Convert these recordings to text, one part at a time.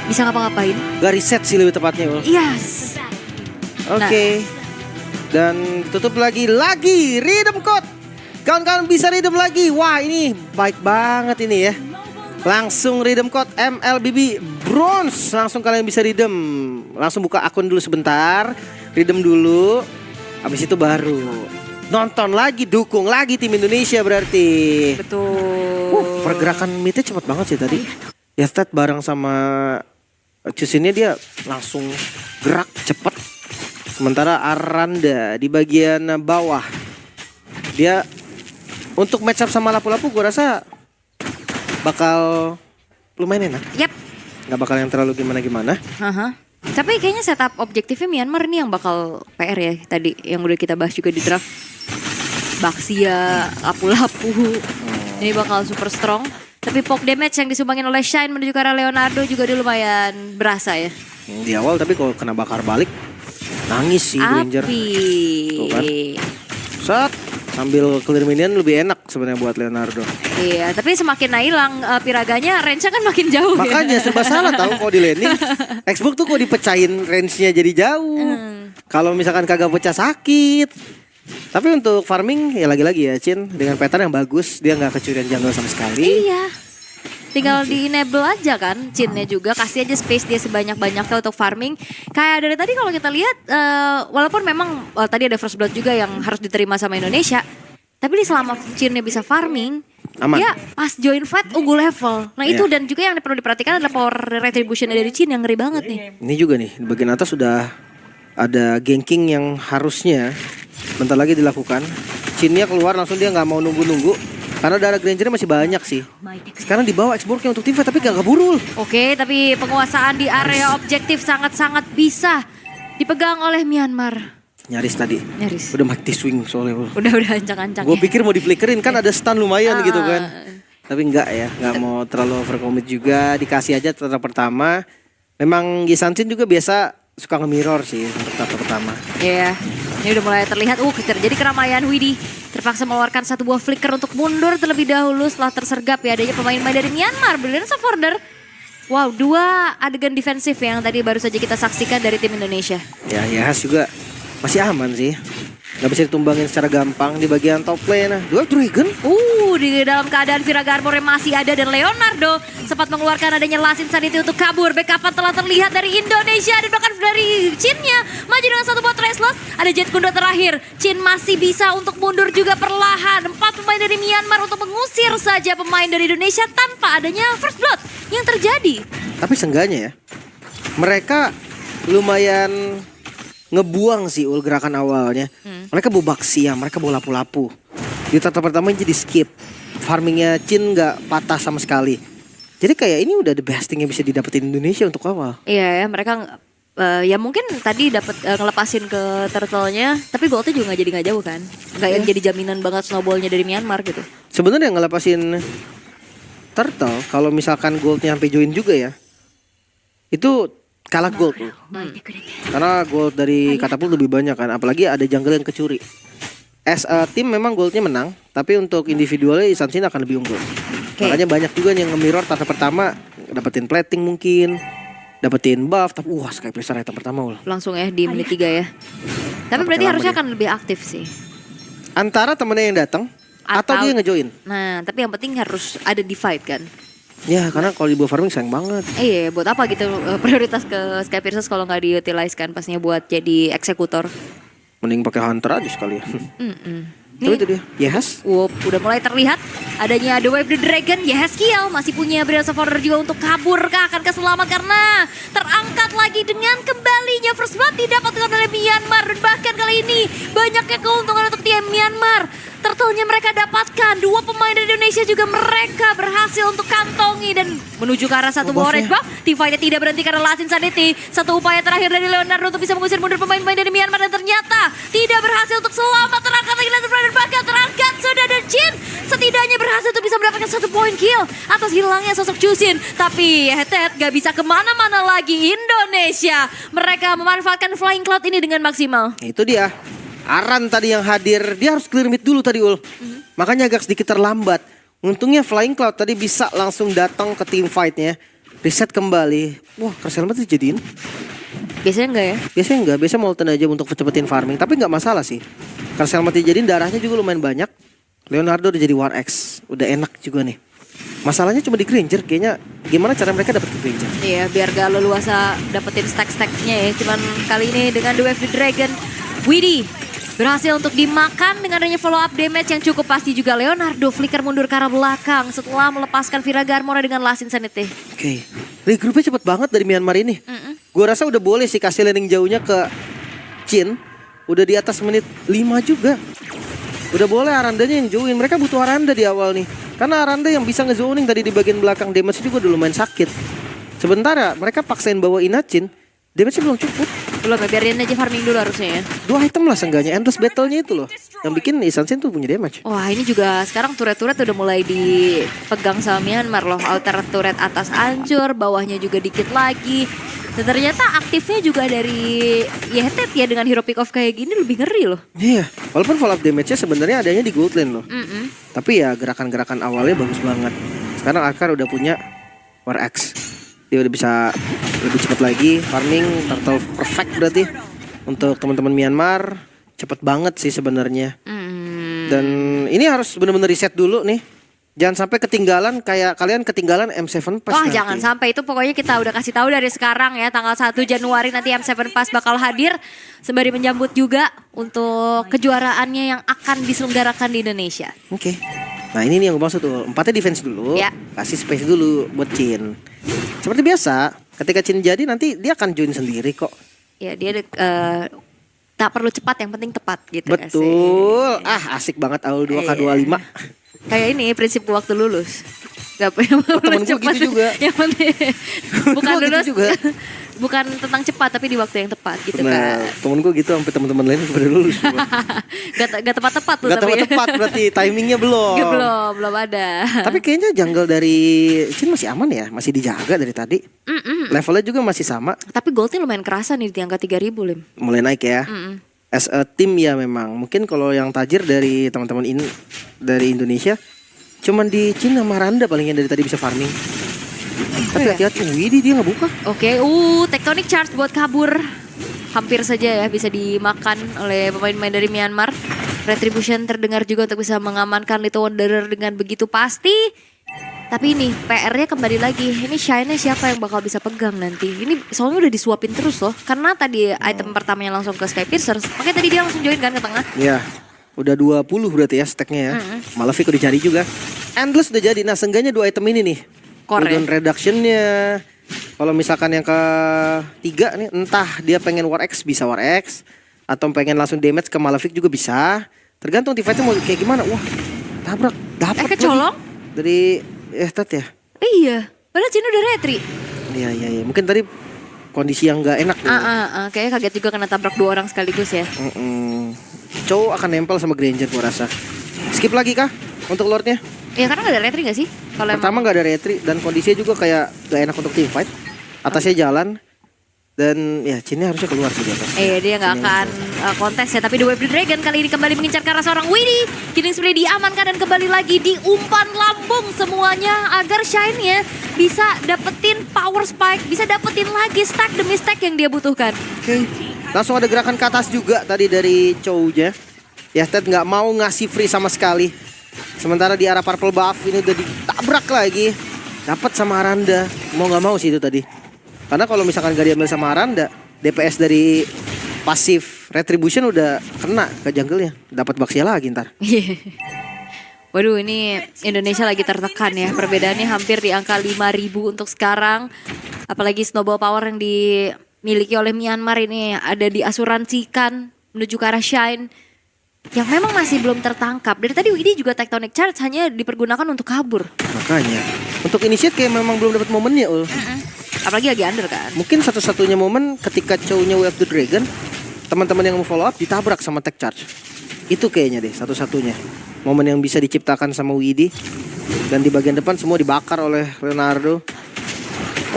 bisa ngapa-ngapain. Gak reset sih lebih tepatnya Ul. Yes. Oke. Dan tutup lagi Rhythm Code. Kawan-kawan bisa Rhythm lagi. Wah ini baik banget ini ya. Langsung Rhythm Code MLBB Bronze. Langsung kalian bisa Rhythm. Langsung buka akun dulu sebentar. Rhythm dulu. Habis itu baru nonton lagi, dukung lagi tim Indonesia berarti. Betul. Pergerakan midnya cepat banget sih tadi. Ya stat bareng sama Cusinnya dia langsung gerak cepat. Sementara Aranda di bagian bawah. Dia untuk match up sama Lapu-Lapu gue rasa bakal lumayan enak. Yap. Gak bakal yang terlalu gimana-gimana. Tapi kayaknya setup objektifnya Myanmar ini yang bakal PR ya. Tadi yang udah kita bahas juga di draft. Baxia, Lapu-Lapu. Ini bakal super strong. Tapi poke damage yang disumbangin oleh Shine menuju ke arah Leonardo juga dia lumayan berasa ya. Di awal tapi kalau kena bakar balik nangis sih Granger. Tuh kan. Set sambil clear minion lebih enak sebenarnya buat Leonardo. Iya, tapi semakin hilang piraganya range-nya kan makin jauh. Makanya serba salah tahu kalau di landing. Xbox tuh kok dipecahin range-nya jadi jauh. Kalau misalkan kagak pecah sakit. Tapi untuk farming ya lagi-lagi ya Chin dengan pattern yang bagus, dia nggak kecurian jungle sama sekali. Iya. Tinggal di enable aja kan Chinnya juga, kasih aja space dia sebanyak-banyaknya untuk farming. Kayak dari tadi kalau kita lihat walaupun memang tadi ada first blood juga yang harus diterima sama Indonesia, tapi selama Chinnya bisa farming aman. Dia pas join fight unggul level. Nah itu dan juga yang perlu diperhatikan adalah power retribution dari Chin yang ngeri banget nih. Ini juga nih di bagian atas sudah ada ganking yang harusnya bentar lagi dilakukan. Chinnya keluar langsung, dia nggak mau nunggu-nunggu karena darah Granger masih banyak sih. Sekarang dibawa Xborgnya untuk teamfight tapi gak kabur. Oke, tapi penguasaan di area objektif sangat-sangat bisa dipegang oleh Myanmar. Nyaris tadi. Nyaris. Udah mati swing soalnya. Udah ancang-ancang. Gue pikir mau diflickerin kan ada stun lumayan gitu kan. Tapi enggak ya, enggak mau terlalu overcommit juga, dikasih aja tetap pertama. Memang Gisansin juga biasa suka nge-mirror sih untuk tahap pertama. Iya. Ini udah mulai terlihat terjadi keramaian. Widih terpaksa mengeluarkan satu buah flicker untuk mundur terlebih dahulu setelah tersergap ya adanya pemain-pemain dari Myanmar. Brilliance of Order. Wow, 2 adegan defensif yang tadi baru saja kita saksikan dari tim Indonesia. Ya, Yahas juga masih aman sih. Gak bisa ditumbangin secara gampang di bagian top lane. Dua Dragon. Di dalam keadaan Viraga Armor yang masih ada dan Leonardo sempat mengeluarkan adanya Last Insanity untuk kabur. Backupan telah terlihat dari Indonesia dan bahkan dari Chinnya maju dengan satu buat Restless. Ada Jet Kundo terakhir. Chin masih bisa untuk mundur juga perlahan. 4 pemain dari Myanmar untuk mengusir saja pemain dari Indonesia tanpa adanya First Blood yang terjadi. Tapi seenggaknya ya, mereka lumayan ngebuang sih gerakan awalnya. Mereka bawa Baxia, mereka bawa Lapu-Lapu. Di tahap pertama jadi skip. Farmingnya Chin gak patah sama sekali. Jadi kayak ini udah the best thing yang bisa didapetin Indonesia untuk awal. Iya ya, mereka ya mungkin tadi dapat ngelepasin ke turtle-nya, tapi goldnya juga gak jauh kan. Gak yang jadi jaminan banget snowballnya dari Myanmar gitu. Sebenarnya ngelepasin turtle kalau misalkan goldnya sampai join juga ya, itu kalah gold tuh. Karena gold dari Katapult lebih banyak kan. Apalagi ada jungle yang kecuri. As a team memang goldnya menang, tapi untuk individualnya Isansin akan lebih unggul. Makanya banyak juga yang nge-mirror tahap pertama, dapetin plating mungkin, dapetin buff. Tapi Sky Blazer item pertama langsung ya di menit 3 ya. Tapi berarti harusnya akan lebih aktif sih. Antara temennya yang datang atau dia ngejoin. Nah tapi yang penting harus ada di fight kan. Ya karena kalau dibawa farming sayang banget. Iya buat apa gitu prioritas ke Sky Pierces kalau nggak diutilize kan pasnya buat jadi eksekutor. Mending pakai hunter aja sekalian. Tapi itu dia, Yehas. Udah mulai terlihat adanya The Wave the Dragon. Yehas Kiel masih punya Brilliance of Order juga untuk kabur akan keselamat karena terangkat lagi dengan kembalinya First Blood didapatkan oleh Myanmar. Dan bahkan kali ini banyaknya keuntungan untuk tim Myanmar. Turtle-nya mereka dapatkan. 2 pemain dari Indonesia juga mereka berhasil untuk kantongi dan menuju ke arah satu orange buff. Teamfight-nya tidak berhenti karena Last Insanity. Satu upaya terakhir dari Leonardo untuk bisa mengusir mundur pemain-pemain dari Myanmar dan ternyata tidak berhasil untuk selamat. Terangkat lagi dan bahkan terangkat sudah dan Jin setidaknya berhasil untuk bisa mendapatkan 1 poin kill atas hilangnya sosok Chusin. Tapi Hetet gak bisa kemana-mana lagi Indonesia. Mereka memanfaatkan Flying Cloud ini dengan maksimal. Itu dia. Aran tadi yang hadir, dia harus clear mid dulu tadi Makanya agak sedikit terlambat. Untungnya Flying Cloud tadi bisa langsung datang ke team fight-nya. reset kembali. Wah, Curse Helmet dijadiin. Biasanya enggak ya? Biasanya enggak, biasanya Molten aja untuk cepetin farming. Tapi nggak masalah sih. Curse Helmet dijadiin, darahnya juga lumayan banyak. Leonardo udah jadi War X, udah enak juga nih. Masalahnya cuma di Granger, kayaknya gimana cara mereka dapet ke Granger? Iya, biar gak leluasa dapetin stack-stacknya ya. Cuman kali ini dengan The Wave the Dragon, Widdy berhasil untuk dimakan dengan adanya follow up damage yang cukup pasti juga. Leonardo flicker mundur ke arah belakang setelah melepaskan Viraga Armora dengan Last Insanity. Oke, regroupnya cepet banget dari Myanmar ini. Gua rasa udah boleh sih kasih landing jauhnya ke Chin. Udah di atas menit 5 juga. Udah boleh Arandanya yang join. Mereka butuh Aranda di awal nih. Karena Aranda yang bisa ngezoning tadi di bagian belakang, damage juga udah lumayan sakit. Sementara mereka paksain bawa Inachin, damage-nya belum cukup. Belum ya, biarin aja farming dulu harusnya ya. 2 item lah seenggaknya, endless battle-nya itu loh. Yang bikin Isansen tuh punya damage. Wah, ini juga sekarang turret-turret udah mulai dipegang sama Myanmar loh. Alter turret atas hancur, bawahnya juga dikit lagi. Dan ternyata aktifnya juga dari Yetet ya, dengan hero pick off kayak gini lebih ngeri loh. Iya, walaupun follow up damage-nya sebenarnya adanya di gold lane loh. Tapi ya gerakan-gerakan awalnya bagus banget. Sekarang Akar udah punya War X. Dia udah bisa lebih cepat lagi farming, turtle perfect berarti untuk teman-teman Myanmar. Cepet banget sih sebenarnya. Dan ini harus benar-benar reset dulu nih. Jangan sampai ketinggalan kayak kalian ketinggalan M7 Pass. Wah, nanti. jangan sampai, itu pokoknya kita udah kasih tahu dari sekarang ya, tanggal 1 Januari nanti M7 Pass bakal hadir sembari menyambut juga untuk kejuaraannya yang akan diselenggarakan di Indonesia. Oke. Nah, ini nih yang gue maksud tuh. 4-nya defense dulu, Ya. kasih space dulu buat Chin. Seperti biasa, ketika Chin jadi nanti dia akan join sendiri kok. Ya, dia tak perlu cepat, yang penting tepat gitu. Betul. Asik. Asik banget AUL 2K25. Kayak ini prinsip waktu lulus. Gak perlu temen gue cepat. gitu juga. Yang penting bukan Gua gitu lulus juga. bukan tentang cepat tapi di waktu yang tepat gitu Nah, kan. temen gue gitu sampai teman-teman lain pada lulus. Gak tepat-tepat tuh Gak tapi. tepat berarti timingnya belum. belum ada. Tapi kayaknya jungle dari Chin masih aman ya, masih dijaga dari tadi. Levelnya juga masih sama. Tapi goldnya lumayan kerasa nih di angka 3.000 Lim. Mulai naik ya. As a team ya memang. Mungkin kalau yang tajir dari teman-teman ini dari Indonesia cuman di Chin sama Randa palingnya dari tadi bisa farming. Tapi hati-hati, Widdy dia nggak buka. Oke, Tectonic Charge buat kabur. Hampir saja ya bisa dimakan oleh pemain-pemain dari Myanmar. Retribution terdengar juga untuk bisa mengamankan Little Wanderer dengan begitu pasti. Tapi ini PR-nya kembali lagi. Ini Shine-nya siapa yang bakal bisa pegang nanti? Ini soalnya udah disuapin terus loh. Karena tadi item pertamanya langsung ke Skypiercer. Makanya tadi dia langsung join kan ke tengah. Iya. Udah 20 berarti ya stacknya ya. Malavik udah cari juga. Endless udah jadi. Nah, seenggaknya 2 item ini nih. Cooldown reduction-nya. Kalau misalkan yang ketiga nih, entah dia pengen War X bisa War X, atau pengen langsung damage ke Malavik juga bisa. Tergantung teamfight-nya mau kayak gimana. Wah, tabrak, dapat kecolong? Dari Tat ya. Iya, padahal Cina udah retri. Iya. Mungkin tadi kondisi yang nggak enak. Kayaknya kaget juga kena tabrak 2 orang sekaligus ya. Chow akan nempel sama Granger gua rasa. Skip lagi kah untuk Lordnya? Ya karena gak ada retri gak sih? Kalau Pertama nggak ada retri dan kondisinya juga kayak gak enak untuk teamfight. Atasnya jalan dan ya Chinnya harusnya keluar sih di atas. Dia nggak akan kontes ya. Tapi The Wave the Dragon kali ini kembali mengincar ke arah seorang Widdy. Killing spree diamankan dan kembali lagi diumpan lambung semuanya agar Shine-nya bisa dapetin power spike, bisa dapetin lagi stack demi stack yang dia butuhkan. Oke. Langsung ada gerakan ke atas juga tadi dari Chow-nya. Ya Ted nggak mau ngasih free sama sekali. Sementara di arah purple buff ini udah ditabrak lagi. Dapat sama Aranda. Mau nggak mau sih itu tadi. Karena kalau misalkan gak diambil sama Aranda, DPS dari pasif retribution udah kena ke jungle-nya. Dapat Baxia lagi ntar. Waduh, ini Indonesia lagi tertekan ya. Perbedaannya hampir di angka 5.000 untuk sekarang. Apalagi snowball power yang dimiliki oleh Myanmar ini ada diasuransikan menuju ke arah Shine. Yang memang masih belum tertangkap. Dari tadi ini juga Tectonic Charge hanya dipergunakan untuk kabur. Makanya untuk initiate kayak memang belum dapat momennya ul. Apalagi lagi under kan. Mungkin satu-satunya momen ketika Chow-nya Wave the Dragon, teman-teman yang mau follow up ditabrak sama Tech Charge. Itu kayaknya deh satu-satunya momen yang bisa diciptakan sama Widdy. Dan di bagian depan semua dibakar oleh Leonardo.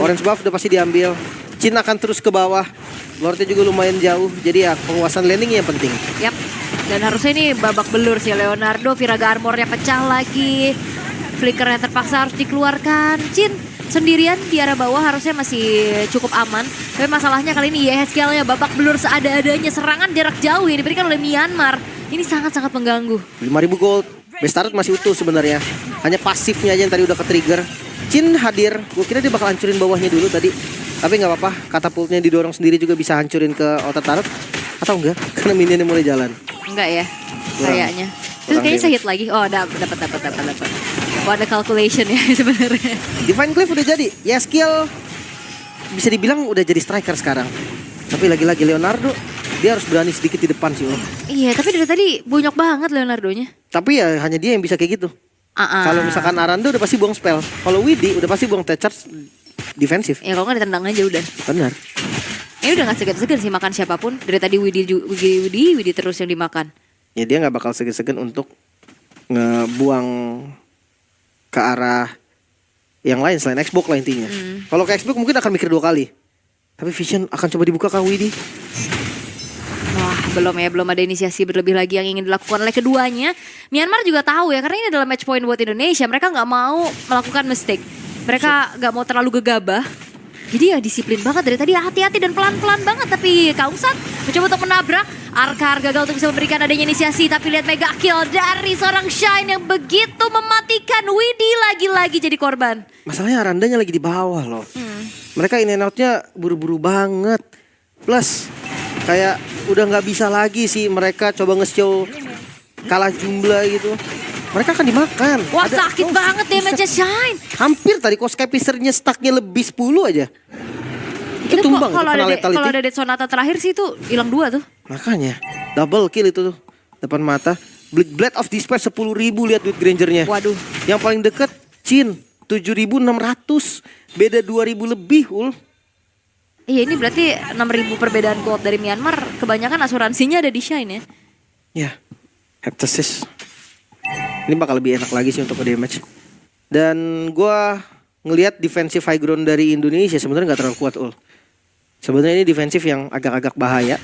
Orange buff udah pasti diambil. Chin akan terus ke bawah. Lordnya juga lumayan jauh. Jadi ya penguasaan landing yang penting. Yap. Dan harusnya ini babak belur sih Leonardo. Viraga armornya pecah lagi. Flickernya terpaksa harus dikeluarkan. Chin sendirian di arah bawah harusnya masih cukup aman. Tapi masalahnya kali ini YHSKL-nya babak belur seadanya. Serangan jarak jauh yang diberikan oleh Myanmar. Ini sangat-sangat mengganggu. 5.000 gold. Best start masih utuh sebenarnya. Hanya pasifnya aja yang tadi udah ke-trigger. Chin hadir. Gue kira dia bakal hancurin bawahnya dulu tadi. Tapi nggak apa-apa. Katapultnya didorong sendiri juga bisa hancurin ke outer turret. Atau enggak? Karena minionnya mulai jalan. Enggak ya? Kayaknya. Terus kayaknya saya hit lagi. Oh, dapat. Oh, ada calculation ya sebenarnya. Divine Cliff udah jadi. Ya skill bisa dibilang udah jadi striker sekarang. Tapi lagi-lagi Leonardo dia harus berani sedikit di depan sih. Iya, tapi dari tadi bonyok banget Leonardo-nya. Tapi ya hanya dia yang bisa kayak gitu. Kalau misalkan Aranda udah pasti buang spell. Kalau Widi udah pasti buang charge defensif. Ya kalau nggak ditendang aja udah. Benar. Ini udah nggak segan-segan sih makan siapapun. Dari tadi Widi terus yang dimakan. Ya dia nggak bakal segan-segan untuk ngebuang ke arah yang lain selain Xbox lah intinya. Kalau ke Xbox mungkin akan mikir 2 kali. Tapi Vision akan coba dibuka ke Widi. Wah, belum ada inisiasi berlebih lagi yang ingin dilakukan oleh keduanya. Myanmar juga tahu ya, karena ini adalah match point buat Indonesia. Mereka nggak mau melakukan mistake. Mereka nggak mau terlalu gegabah. Jadi ya disiplin banget dari tadi, hati-hati dan pelan-pelan banget. Tapi Kaungsat mencoba untuk menabrak. Arkar gagal untuk bisa memberikan adanya inisiasi. Tapi lihat mega kill dari seorang Shine yang begitu mematikan. Widi lagi-lagi jadi korban. Masalahnya Arandanya lagi di bawah loh. Mereka in and out-nya buru-buru banget. Plus kayak udah nggak bisa lagi sih mereka coba nge-show kalah jumlah gitu. Mereka akan dimakan. Wah, sakit banget damage-nya Shine. Hampir tadi kok Skypicer-nya stuck-nya lebih 10 aja. Itu tumbang. Kalau ada Death Sonata terakhir sih itu hilang 2 tuh. Makanya double kill itu tuh depan mata. Blade of Despair 10.000 lihat duit Granger-nya. Waduh. Yang paling deket Chin 7.600. Beda 2.000 lebih ul. Iya, ini berarti 6.000 perbedaan gold dari Myanmar. Kebanyakan asuransinya ada di Shine ya. Ya, Heptasis. Ini bakal lebih enak lagi sih untuk damage. Dan gua ngelihat defensive high ground dari Indonesia sebenarnya nggak terlalu kuat ul. Sebenarnya ini defensif yang agak-agak bahaya.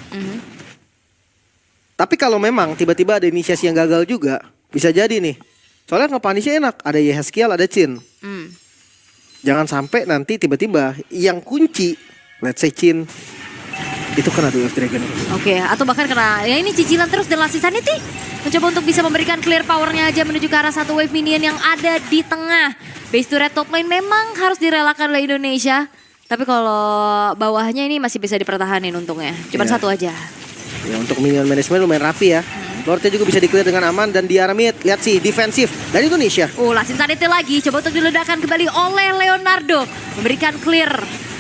Tapi kalau memang tiba-tiba ada inisiasi yang gagal juga, bisa jadi nih. Soalnya nge-punishnya enak, ada YHSKL, ada Chin. Jangan sampai nanti tiba-tiba yang kunci, let's say Chin, itu kena Duel of Dragon. Oke, atau bahkan kena, ya ini cicilan terus dan Lassie Sanity mencoba untuk bisa memberikan clear powernya aja menuju ke arah satu wave minion yang ada di tengah. Base to red top lane memang harus direlakan oleh Indonesia. Tapi kalau bawahnya ini masih bisa dipertahanin untungnya. Cuman satu aja. Ya untuk minion management lumayan rapi ya. Lordnya juga bisa di-clear dengan aman dan di arah mid. Lihat sih, defensif dari Indonesia. Lassie Sanity lagi, coba untuk diledakkan kembali oleh Leonardo. Memberikan clear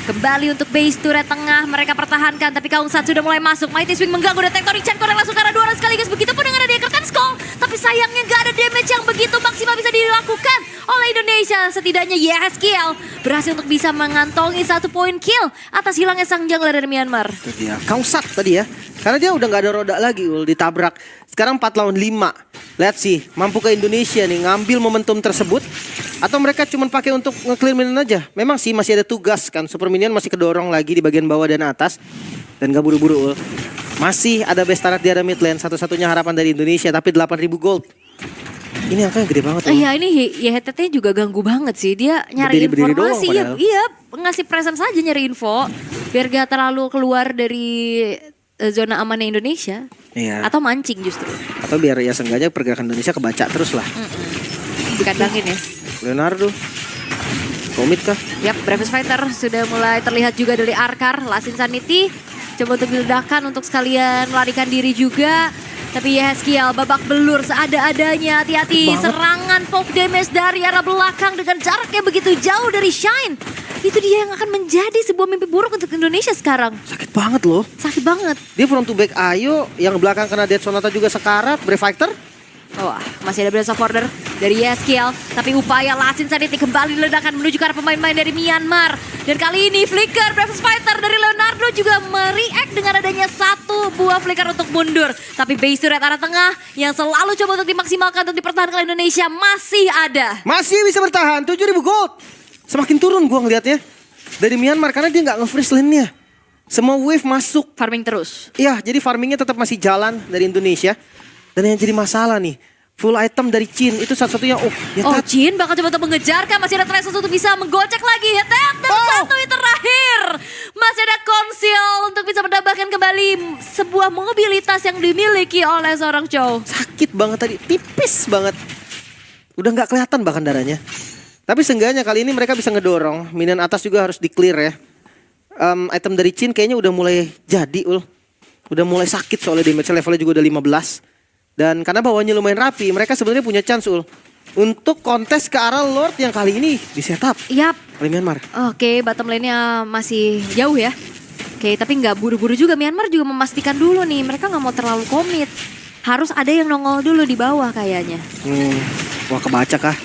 kembali untuk base turret tengah. Mereka pertahankan, tapi Kaungsat sudah mulai masuk. Mighty Swing mengganggu dan Tectonic Chain langsung ke arah 2 orang sekaligus. Begitupun dengan ada Curtain Skull. Tapi sayangnya gak ada damage yang begitu maksimal bisa dilakukan oleh Indonesia. Setidaknya YHSKL berhasil untuk bisa mengantongi 1 poin kill atas hilangnya sang jungler dari Myanmar. Itu dia, Kaungsat tadi ya. Karena dia udah gak ada roda lagi ul, ditabrak. Sekarang 4 lawan 5. Lihat sih, mampu ke Indonesia nih ngambil momentum tersebut. Atau mereka cuma pakai untuk nge-clear minion aja. Memang sih masih ada tugas kan. Super minion masih kedorong lagi di bagian bawah dan atas. Dan gak buru-buru ul. Masih ada best turret di arah mid lane. Satu-satunya harapan dari Indonesia. Tapi 8.000 gold. Ini angkanya gede banget. Iya, ini YHTT juga ganggu banget sih. Dia nyari informasi. Iya, ngasih presence aja nyari info. Biar gak terlalu keluar dari zona amannya Indonesia. Iya. Atau mancing justru. Atau biar ya seenggaknya pergerakan Indonesia kebaca terus lah. Dikandangin ya. Leonardo. Komit kah? Yap, Bravest Fighter sudah mulai terlihat juga dari Arkar. Lassie Sanity coba untuk diledakkan untuk sekalian melarikan diri juga. Tapi YHSKL babak belur seada-adanya. Hati-hati, serangan poke damage dari arah belakang dengan jarak yang begitu jauh dari Shine. Itu dia yang akan menjadi sebuah mimpi buruk untuk Indonesia sekarang. Sakit banget loh. Sakit banget. Dia front to back Ayo, yang belakang kena Death Sonata juga sekarat. Brave Fighter. Wah, masih ada Blast of Order dari YHSKL. Tapi upaya Lassie Sanity kembali diledakkan menuju ke arah pemain-pemain dari Myanmar. Dan kali ini Flicker Bravest Fighter dari Leonardo juga mereact dengan adanya 1 buah flicker untuk mundur. Tapi base turret arah tengah yang selalu coba untuk dimaksimalkan untuk dipertahankan Indonesia masih ada. Masih bisa bertahan, 7.000 gold. Semakin turun gua ngeliatnya dari Myanmar karena dia nggak nge-freeze lane-nya. Semua wave masuk. Farming terus. Iya, jadi farmingnya tetap masih jalan dari Indonesia. Dan yang jadi masalah nih, full item dari Chin itu satu-satunya. Oh, ya Oh, Tat. Jin bakal coba untuk mengejar kan. Masih ada Tracer untuk bisa menggocek lagi. Hetet dan satu yang terakhir. Masih ada Konsil untuk bisa menambahkan kembali sebuah mobilitas yang dimiliki oleh seorang Chow. Sakit banget tadi, tipis banget. Udah nggak kelihatan bahkan darahnya. Tapi seenggaknya kali ini mereka bisa ngedorong. Minion atas juga harus di-clear ya. Item dari Chin kayaknya udah mulai jadi, Udah mulai sakit soalnya damage levelnya juga udah 15. Dan karena bawahnya lumayan rapi, mereka sebenarnya punya chance untuk kontes ke arah Lord yang kali ini di setup Yap. oleh Myanmar. Oke, bottom lane-nya masih jauh ya. Oke, tapi nggak buru-buru juga. Myanmar juga memastikan dulu nih, mereka nggak mau terlalu komit. Harus ada yang nongol dulu di bawah kayaknya. Wah, kebaca kah?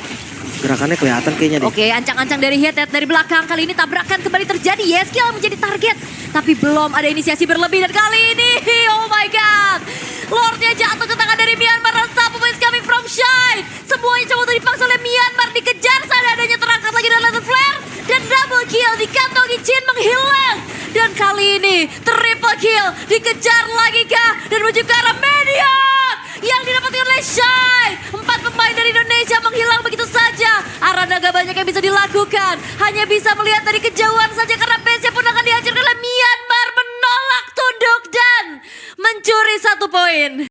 Gerakannya kelihatan kayaknya deh. Oke, ancang-ancang dari Hetet dari belakang. Kali ini tabrakan kembali terjadi. Yeskiel menjadi target. Tapi belum ada inisiasi berlebih. Dan kali ini, oh my god. Lordnya jatuh ke tangan dari Myanmar. Unstoppable is coming from Shine. Semuanya coba untuk dipaksa oleh Myanmar. Dikejar, seadanya terangkat lagi dengan Lantern Flare. Dan double kill dikantongi Jin menghilang. Dan kali ini triple kill. Dikejar lagi kah? Dan menuju ke arah Median. Yang didapatkan oleh Shine. 4 pemain dari Indonesia menghilang begitu saja. Arana gak banyak yang bisa dilakukan. Hanya bisa melihat dari kejauhan saja karena base-nya pun akan dihancurkan oleh Myanmar. Menolak tunduk dan mencuri 1 poin.